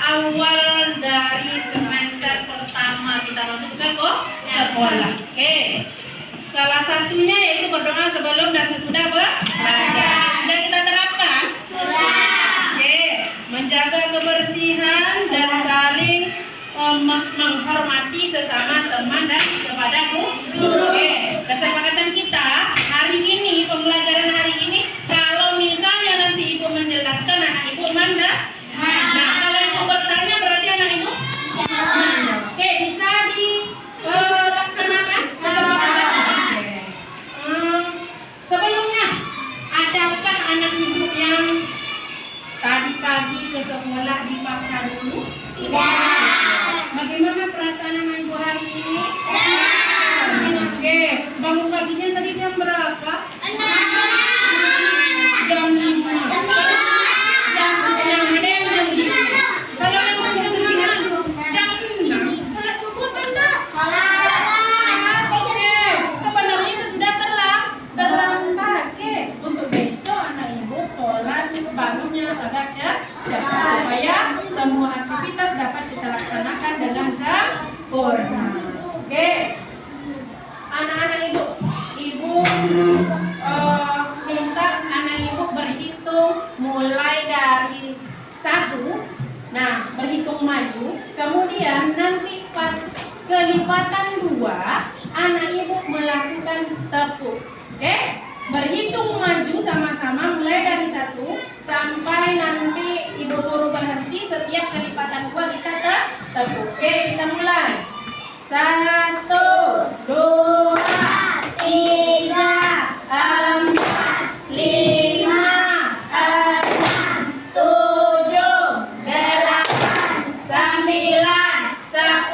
awal dari semester pertama kita masuk sekolah. Oke. Salah satunya yaitu berdoa sebelum dan sesudah belajar. Sudah kita terapkan? Oke. Menjaga kebersihan dan saling menghormati sesama teman dan kepada guru. Oke. Kesepakatan kita hari ini, pembelajaran hari ini, kalau misalnya nanti ibu menjelaskan, anak ibu manda. Nah, kalau ibu bertanya berarti anak ibu. Oke, bisa dilaksanakan kesepakatan. Sebelumnya, adakah anak ibu yang tadi pagi ke sekolah dipaksa dulu? Tidak. Bagaimana perasaan anak ibu hari ini? Oke, bangun paginya tadi jam berapa? 6. Jam 5. Jam 6. Ada yang jam 5. Kalau yang sederhana jam 6. Salat subuh tanda? Oke, sebenarnya itu sudah terlambat. Oke, untuk besok anak ibu sholat bangunnya agak cepat supaya semua aktivitas dapat kita laksanakan dengan sempurna. Oke. Anak-anak ibu minta anak ibu berhitung mulai dari 1. Nah, berhitung maju. Kemudian nanti pas kelipatan 2, anak ibu melakukan tepuk. Oke? Berhitung maju sama-sama mulai dari 1 sampai nanti ibu suruh berhenti setiap kelipatan 2 kita tepuk. Oke, kita mulai. 1, 2, 3, 4, 5, 6, 7, 8, 9, 10,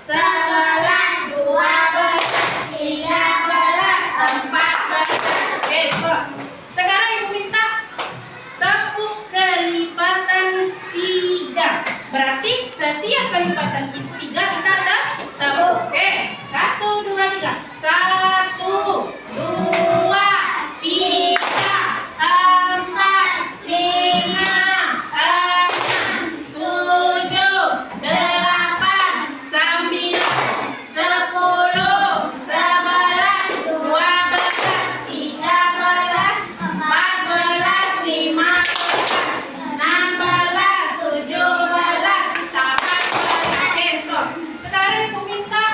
11, 12, 13, 14. Oke, stop. Sekarang ibu minta tepuk kelipatan 3. Berarti setiap kelipatan 3 kita tepuk. Oke, 1, 2, 3. 1, 2, 3, 4, 5, 6, 7, 8, 9, 10, 11, 12, 13, 14, 15, 16, 17, 18. Oke, stop. Sekarang ibu minta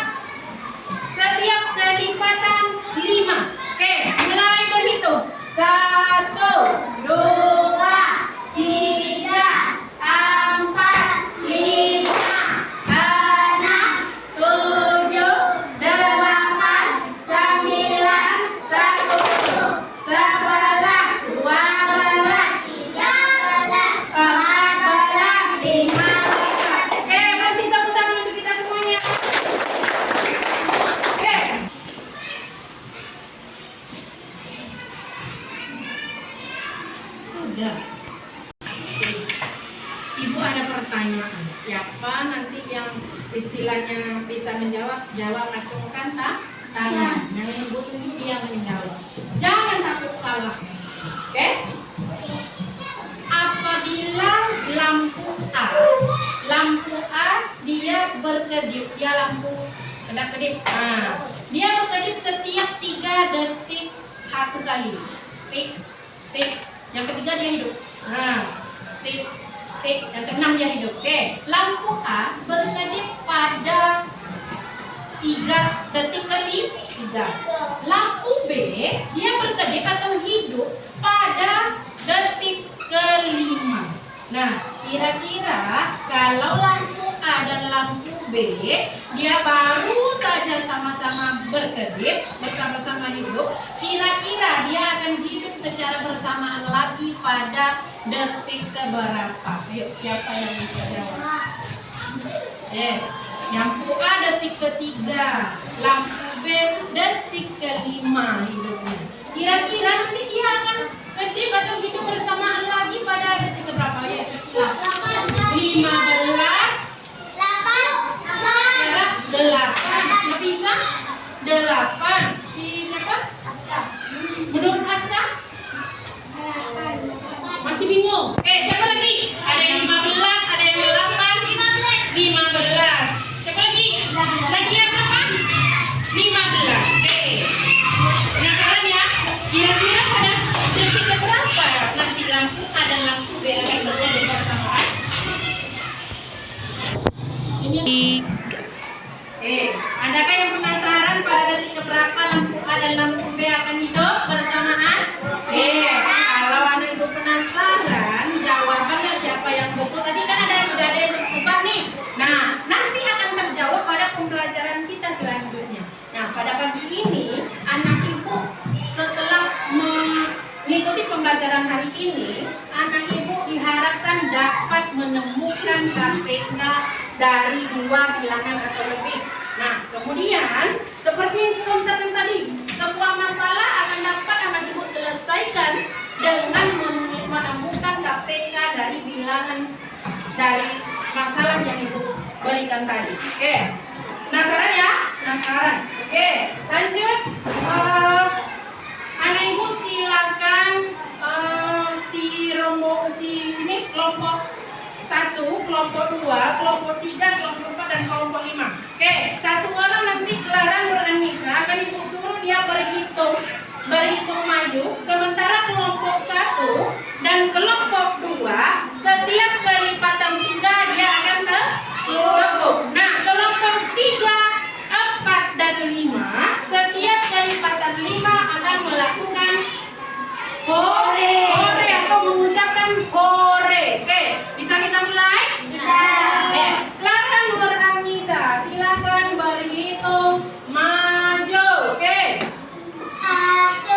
setiap kelipatan 5. Oke, mulai berhitung. 1, 2, 3, 4, 5, 6, 7, 8, 9, 10, 11, 12, 13, 14, 15. Oke, berhenti tepuk tangan untuk kita semuanya. Oke. Udah. Ibu ada pertanyaan. Siapa nanti yang istilahnya bisa menjawab? Jawab, acungkan tangan. Yang ibu tunjuk dia menjawab. Jangan takut salah. Oke? Apabila lampu A dia berkedip, dia lampu kedap-kedip. Nah, dia berkedip setiap 3 detik 1 kali. Tik, tik. Yang ketiga dia hidup. Nah, tik, tik. Yang keenam dia hidup. Oke, lampu A berkedip pada 3 detik ke-3. Lampu B dia berkedip atau hidup pada detik ke-5. Nah, kira-kira kalau lampu A dan lampu B dia baru saja sama-sama berkedip, bersama-sama hidup, kira-kira dia akan hidup secara bersamaan lagi pada detik keberapa? Ayo, siapa yang bisa jawab? Lampu A detik ke-3, lampu B detik ke-5 hidupnya. Kira-kira nanti dia akan kedip atau hidup bersamaan lagi pada detik keberapa? Ya, sekitar 15, 8. Nggak bisa? 8. Si siapa? Menurut Aska? Masih bingung? Siapa lagi? Ada yang 15, ada yang 8. Adakah yang penasaran pada detik keberapa lampu A dan lampu B akan hidup bersamaan? Kalau anak ibu penasaran jawabannya siapa yang betul? Tadi kan udah ada yang bertebak nih. Nah, nanti akan terjawab pada pembelajaran kita selanjutnya. Nah, pada pagi ini anak ibu setelah mengikuti pembelajaran hari ini, anak ibu diharapkan dapat menemukan KPK dari 2 bilangan atau lebih. Nah, kemudian seperti yang kita tadi, sebuah masalah akan dapat anak ibu selesaikan dengan menemukan KPK dari bilangan dari masalah yang ibu berikan tadi. Oke, penasaran ya? Penasaran? Oke, lanjut. Anak ibu silakan ini kelompok 1, kelompok 2, kelompok 3, kelompok 4, dan kelompok 5. Oke, satu orang nanti Clara Nur Anissa akan ibu suruh dia berhitung maju, sementara kelompok 1 dan kelompok 2 setiap kelipatan 3 dia akan tepuk. Nah, kelompok 3, 4, dan 5 setiap kelipatan 5 akan melakukan hore atau mengucapkan hore. Oke, bisa kita mulai? Bisa. Clara Nur Anissa, silakan berhitung maju. Oke. 1,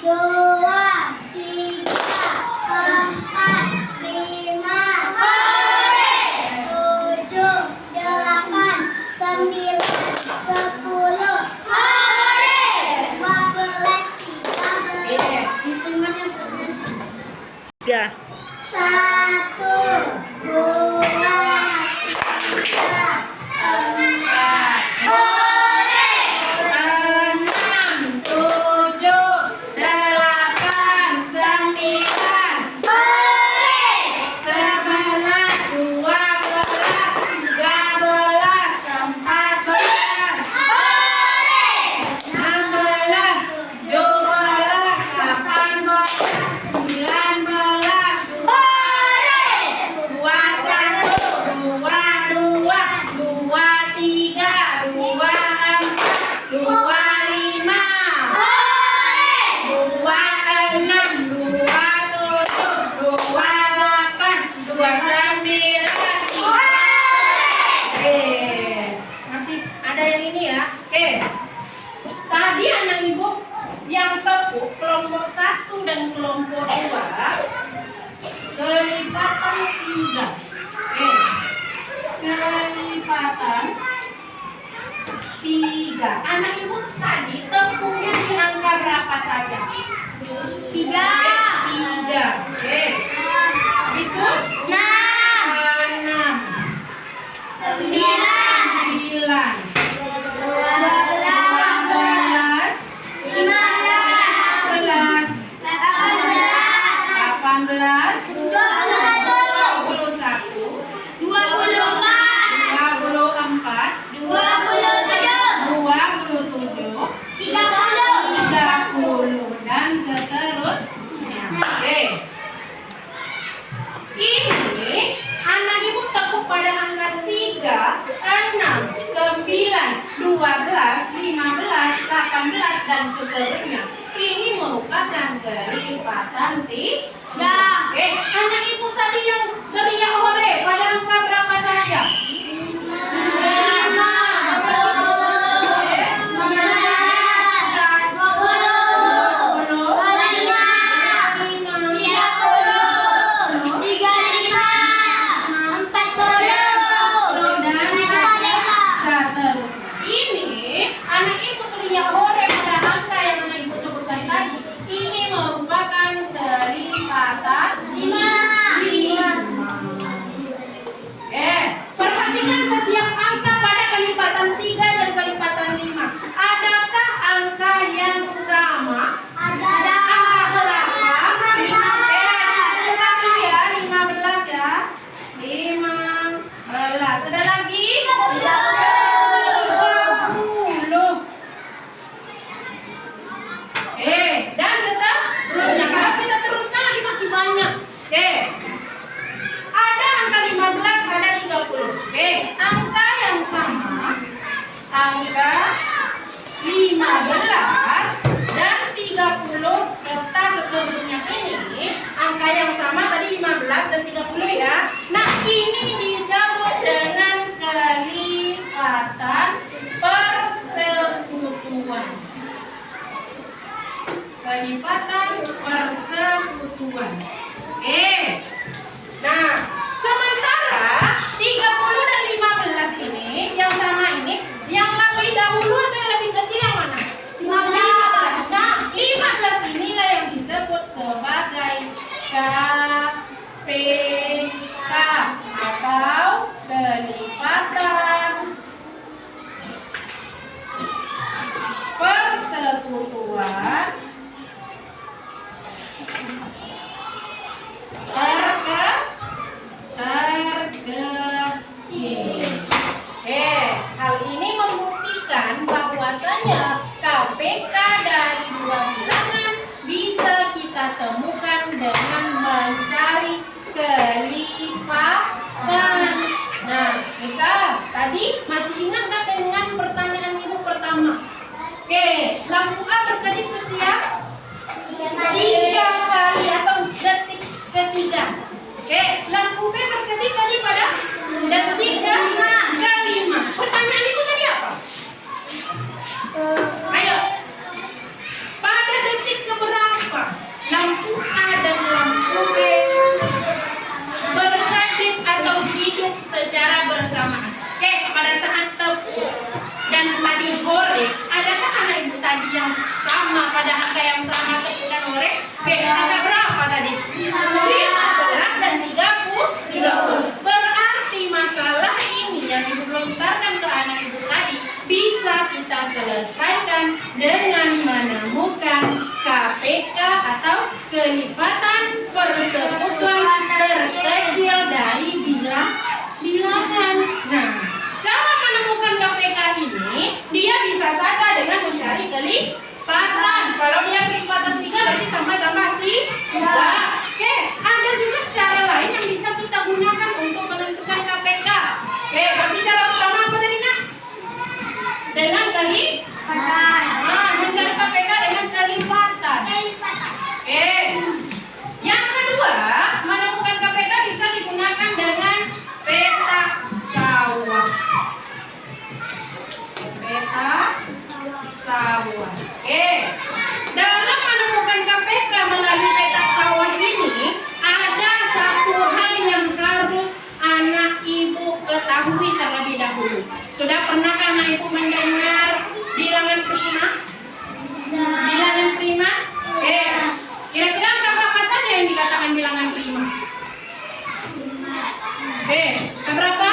2, 3, 4, 5, hore. 7, 8, 9, 10, hore. 12, 13. Hitungannya 1, 2, 3, 4, hore. 6, 7, 8, 9, Hore. 11, 12, 13, 14, Hore. 16, 17, 18, 19, Hore. 21, 22, 23, 24, 25, Hore. 26, 27, 28, 29. Oke, masih ada yang ini ya. Oke, tadi anak ibu yang tepuk kelompok 1 dan kelompok 2 kelipatan 3. Oke, kelipatan 3. Anak ibu tadi tepuknya di angka berapa saja? 3, 3. Oke. Habis itu 6, 6, 9, 9, 12, 15, 15, 18, 21, 21, 24, 24, 27, 27, 30, 30, dan seterusnya. Oke. Ini anak ibu tepuk pada angka 3, 6, 9, 12, 15, 18, dan seterusnya. Ini merupakan kelipatan 3. Oke, anak ibu tadi yang teriak hore pada angka berapa saja? 5. Anak ibu teriak hore pada angka yang anak ibu sebutkan tadi. Ini merupakan kelipatan 5. angka 15 dan 30 serta seterusnya. Ini angka yang sama tadi 15 dan 30 ya. Nah, ini disebut dengan kelipatan persekutuan. Kelipatan persekutuan. Nah, sementara 30 dan 15 ini yang sama ini, yang lebih dahulu atau yang lebih kecil yang mana? 15. Nah, 15 inilah yang disebut sebagai KPK atau kelipatan persekutuan terkecil. Hal ini membuktikan bahwasanya KPK dari dua bilangan bisa kita temukan dengan mencari kelipatan. Nah, misal tadi masih ingat nggak dengan pertanyaan ibu pertama? Lampu A berkedip setiap 3 kali atau detik ketiga. Lampu B berkedip tadi pada detik ke-5. Pertanyaan ibu tadi apa? Ayo. Pada detik keberapa lampu A dan lampu B berkedip atau hidup secara bersamaan? Pada saat tepuh dan tadi sore, adakah anak ibu tadi yang sama pada angka yang sama ketika sore? Angka berapa tadi? 15 dan 30. Berarti masalah ini yang ibu lontarkan ke anak ibu tadi bisa kita selesaikan dengan menemukan KPK atau kelipatan persekutuan terkecil dari bilangan. Nah, cara menemukan KPK ini, dia bisa saja dengan mencari kelipatan. Kalau dia kelipatan 3 berarti tambah-tambah 3. Ada juga cara lain yang bisa kita gunakan untuk menentukan KPK. Berarti cara pertama apa tadi, Nak? Dengan kelipatan. Mencari KPK dengan kelipatan. Yang kedua, menemukan KPK bisa digunakan dengan peta sawah. Peta sawah. Dalam menemukan KPK melalui peta sawah ini, ada satu hal yang harus anak ibu ketahui terlebih dahulu. Sudah pernahkah anak ibu mendengar bilangan prima? Bilangan prima? Kira-kira berapa saja yang dikatakan bilangan prima? Berapa?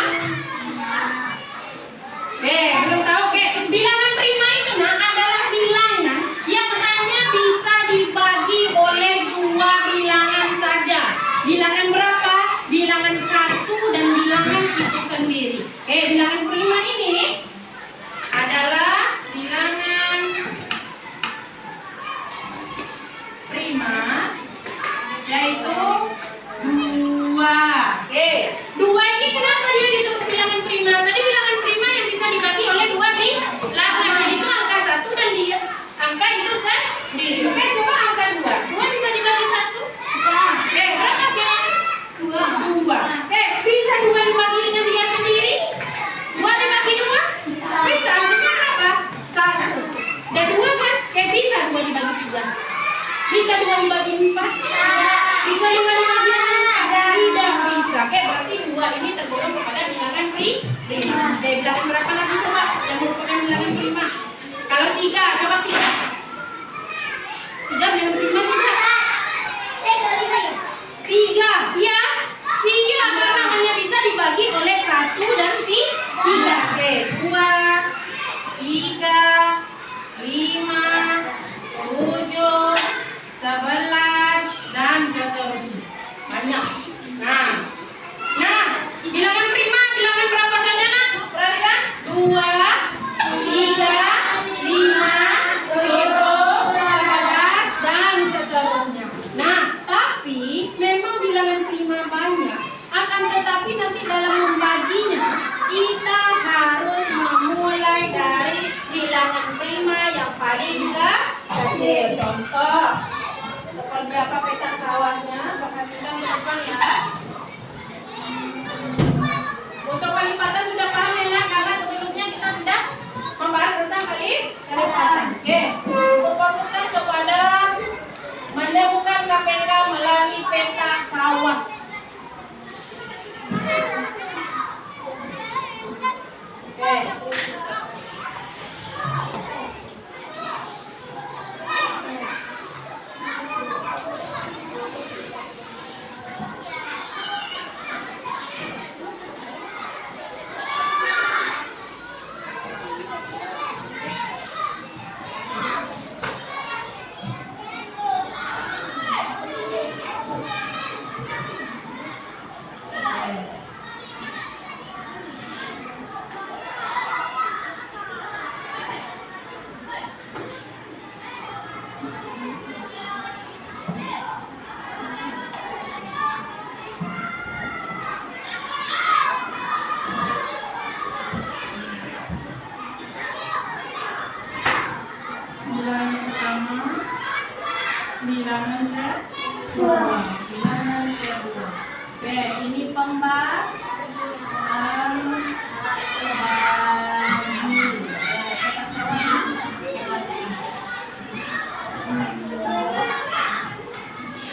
Belum tahu. Bilangan prima ini adalah bilangan yang hanya bisa dibagi oleh 2 bilangan saja. Bilangan berapa? Bilangan 1 dan bilangan itu sendiri. Bilangan prima ini adalah bilangan prima, yaitu 2. 2 ini kenapa dia disebut bilangan prima? Tadi bilangan prima yang bisa dibagi oleh 2 bilangan, yaitu angka 1 dan dia angka itu sendiri. Coba angka 2. 2 bisa dibagi 1? Berapa sih? 2. Bisa 2 dibagi dengan dia sendiri? 2 dibagi 2? Bisa. Hasilnya apa? 1. Dan 2 kan? Bisa 2 dibagi 3. Bisa 2 dibagi 4? Bisa 2 dibagi 5? Tidak bisa. Berarti 2 ini tergolong kepada bilangan prima. Bilangan berapa lagi coba yang merupakan bilangan prima? Kalau 3, coba 3. 3 bilangan prima tidak? 3, ya? Iya, karena hanya bisa dibagi oleh 1 dan 3. 2, 3, 5, 7, 11 dan seterusnya. Banyak. Nah, bilangan prima, bilangan berapa saja, Nak? Perhatikan. 2, 3, 5, kecil. Contoh seperti apa peta sawahnya, perhatikan ke depan ya. Untuk kalipatan sudah paham ya nak? Karena sebelumnya kita sudah membahas tentang kalipatan. Oke, untuk fokuskan kepada menemukan KPK melalui peta sawah. Oke. Bilangan pertama, bilangan kedua, bilangan kedua. Oke, ini pembagi.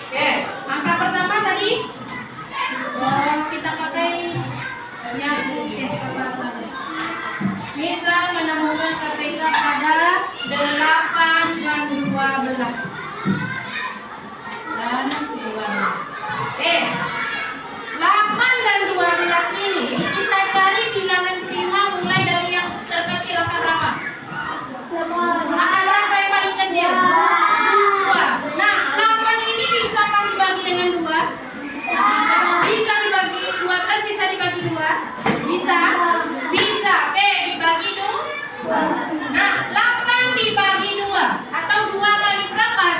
Oke, angka pertama tadi kita pakai yang misal menemukan KPK pada 8 dan 12. Dan 12. 8 dan 12 ini kita cari bilangan prima mulai dari yang terkecil angka berapa? Angka berapa yang paling kecil? 2. Nah, 8 ini bisa kami bagi dengan 2? Bisa dibagi 12, bisa dibagi 2? Bisa? Bisa. Oke, dibagi 2. Nah, 8 dibagi 2 atau 2 kali berapa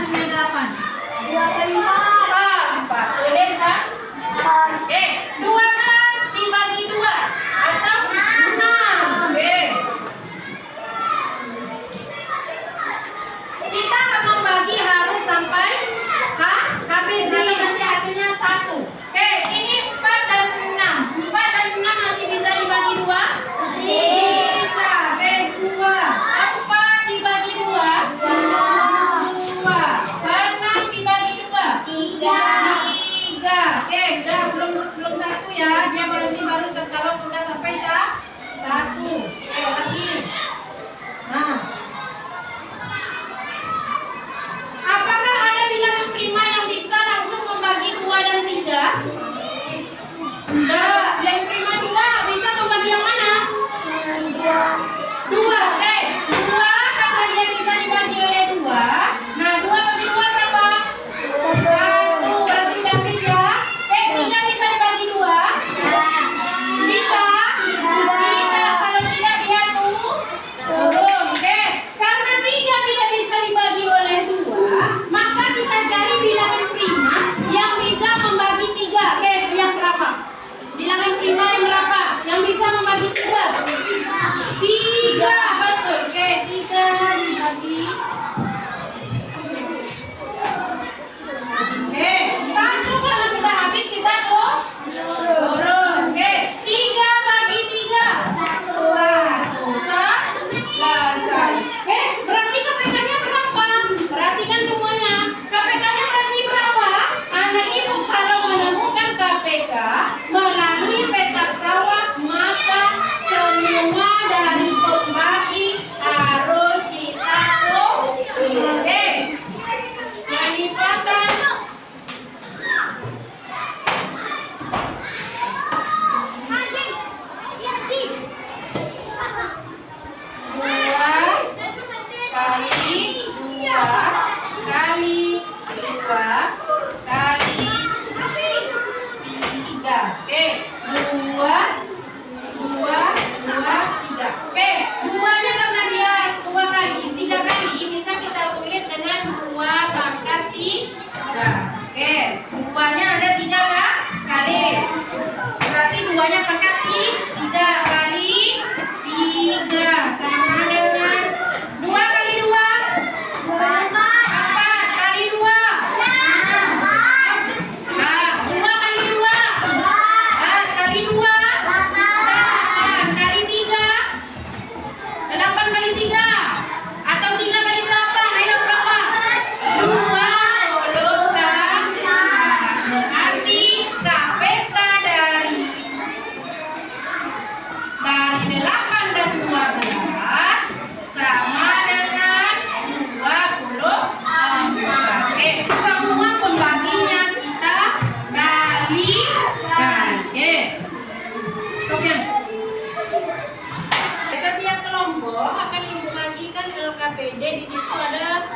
kelompok akan Ibu bagikan LKPD. Di situ ada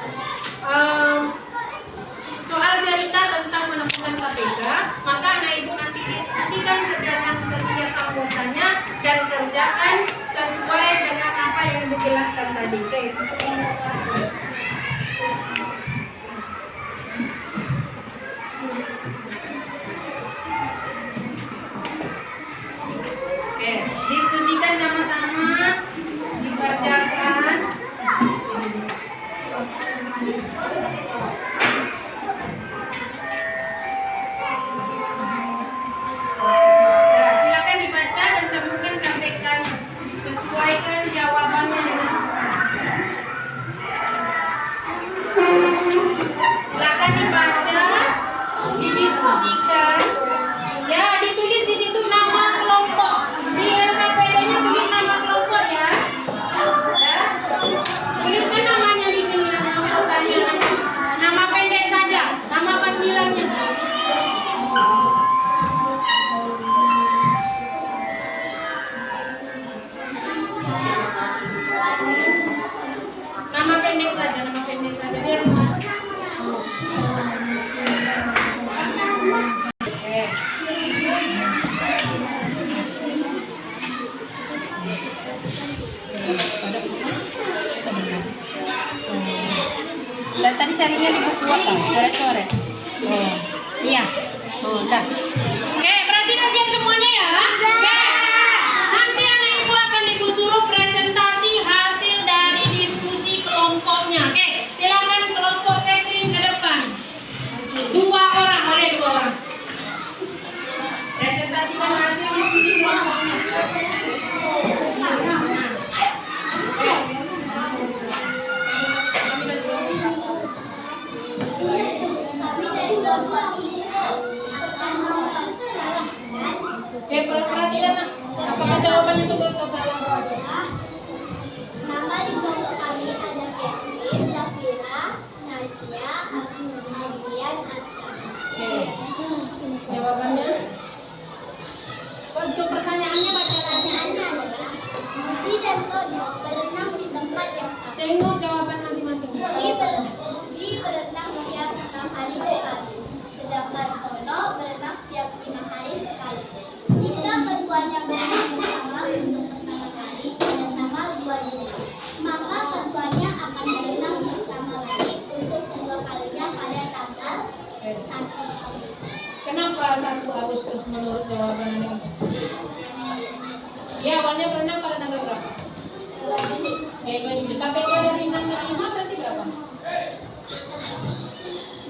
soal cerita tentang menemukan KPK. Maka anak Ibu nanti diskusikan setiap anggotanya dan kerjakan sesuai dengan apa yang Ibu jelaskan tadi. Oke, untuk kelompok satu. Oke, diskusikan sama-sama, dikerjakan. Nah, silakan dibaca dan temukan KPK-nya. Sesuaikan jawabannya dengan silakan dibaca, didiskusikan. Ya, ditulis di situ nama kelompok. Di LKPD-nya tulis nama kelompok ya. Ya. Tuliskan namanya di sini, nama anggotanya. Nama pendek saja, nama panggilannya. Nama pendek saja biar mudah. Oke. Dan tadi carinya di buku apa? Coret-coret. Oh, iya. Oh, udah. Oke, berarti udah siap semuanya ya? Oke. Nanti anak Ibu akan Ibu suruh presentasi hasil dari diskusi kelompoknya. Oke, silakan kelompok Catherine ke depan. 2 orang, boleh 2 orang. Presentasikan hasil diskusi kelompoknya. Oke, perhatikan nak. Apakah jawabannya betul atau salah? Nama di kelompok kami ada Catherine, Zafira, Nasya, Adrian, Askar. Oke. Jawabannya? Untuk pertanyaannya baca lagi. Pertanyaannya adalah Budi dan Tono berenang di tempat yang sama. Tengok jawaban masing-masing. Budi berenang setiap 6 hari sekali, sedangkan Tono berenang setiap 5 hari sekali. Jika keduanya berenang bersama untuk pertama kali pada tanggal 2 Juli, maka keduanya akan berenang bersama lagi untuk kedua kalinya pada tanggal 1 Agustus. Kenapa 1 Agustus menurut jawaban Anda? Ya, awalnya berenang pada tanggal berapa? 2 Juli. Oke, 2 Juli. KPK dari 6 dan 5 berarti berapa?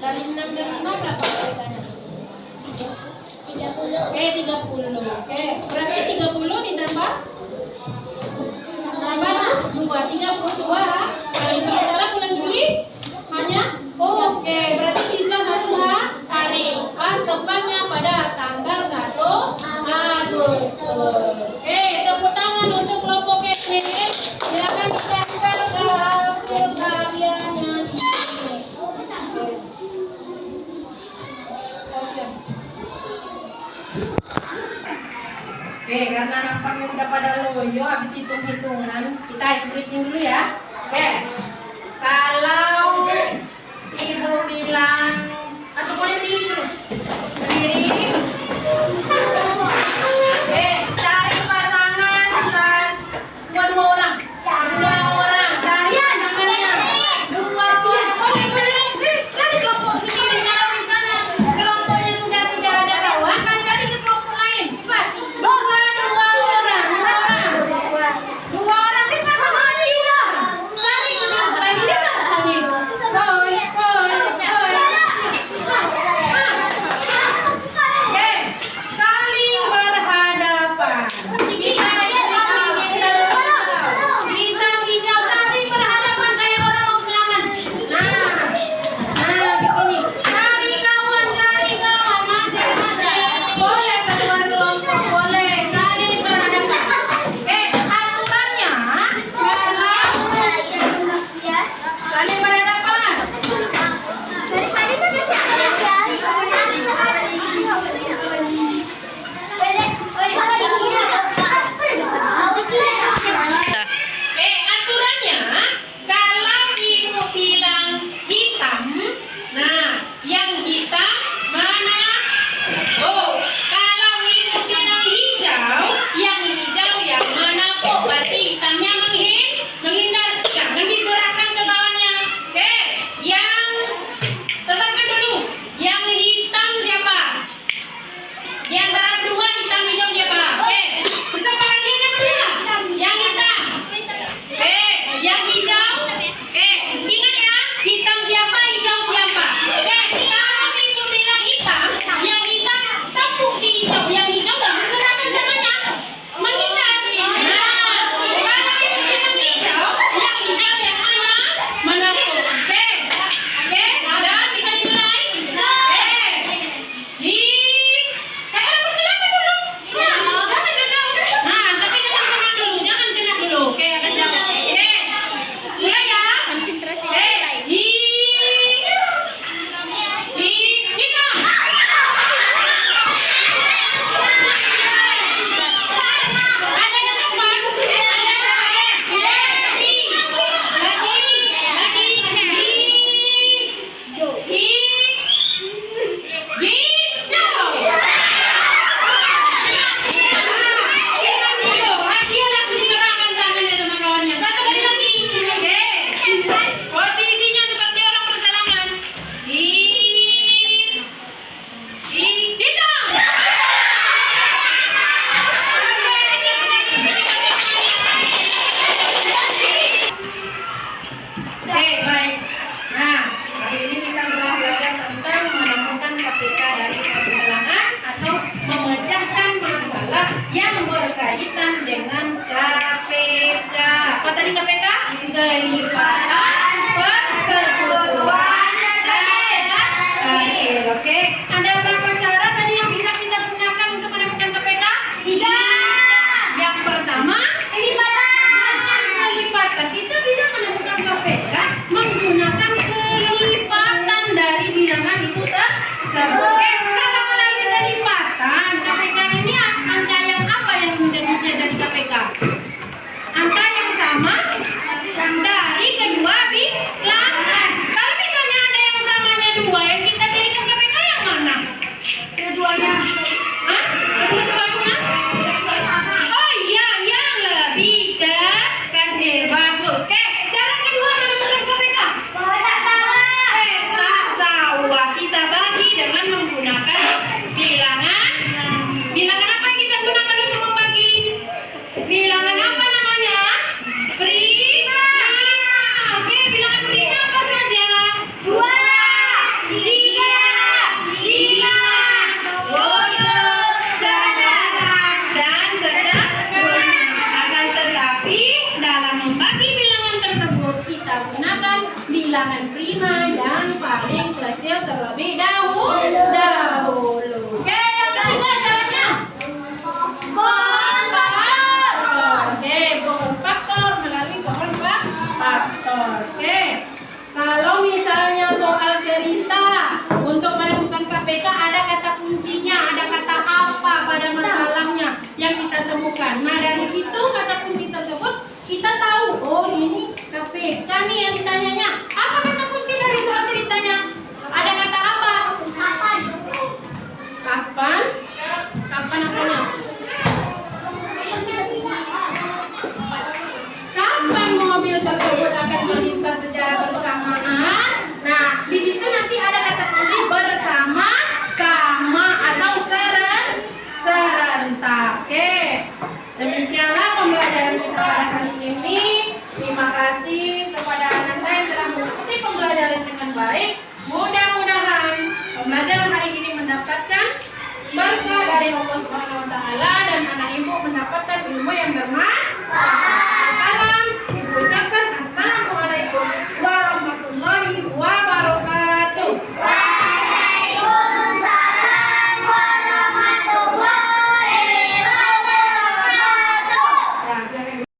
Dari 6 dan 5 berapa KPK-nya? 30. Oke, 30. Oke, berarti 30 ditambah 2, 32 kali. Sementara bulan Juli hanya oke, berarti sisa 1 hari. Pas tepatnya pada tanggal 1 Agustus. Oke, tepuk tangan untuk kelompok Catherine. Silakan ditempel ke hasil karyanya di sini. Oke, karena nampaknya udah pada loyo habis hitung-hitungan, kita ice breaking dulu ya. Oke, kalau Ibu bilang, atau boleh berdiri dulu, berdiri. Oke, cari pasangan dua orang, cari pasangannya 2 orang. Boleh, cari kelompok sendiri. Kalau misalnya kelompoknya sudah tidak ada kawan, kan cari ke kelompok lain. Cepat, 2 orang. 2 orang, cepat pasangannya 2 orang. Cari ke kelompok lain, bisa tak kami? Boy. Apa tadi KPK? Kelipatan persekutuan kecil. Oke. Ada berapa cara tadi yang bisa kita gunakan untuk menemukan KPK? 3. Yang pertama, kelipatan. Bisa menemukan KPK menggunakan kelipatan dari bilangan itu tersebut. Oke, kalau melalui kelipatan, KPK ini angka yang apa yang menjadinya dari KPK? Angka yang sama dari kedua bilangan. Kalau misalnya ada yang samanya 2, yang kita jadikan KPK yang mana? Keduanya. Hah? Kedua-duanya? Oh iya, yang lebih kecil. Bagus. Oke, cara kedua menemukan KPK. Kotak sawah. Petak sawah kita bagi dengan menggunakan bilangan. Bilangan apa yang kita gunakan untuk membagi? Bilangan apa namanya? Prima. Oke, bilangan prima apa saja? 2, 3, 5, 10, 11. Dan seterusnya. Akan tetapi dalam membagi bilangan tersebut kita gunakan bilangan prima yang paling kecil terlebih dahulu. Oke, yang ketiga caranya. Pohon faktor. Oke, pohon faktor melalui pohon faktor. Oke, kalau misalnya soal cerita untuk menemukan KPK ada kata kuncinya, ada kata apa pada masalahnya yang kita temukan. Nah dari situ kata kunci tersebut kita tahu, oh ini KPK nih yang ditanyanya. Apa kata kunci dari soal ceritanya? Ada kata apa? Kapan? Kapan? Kapan apanya?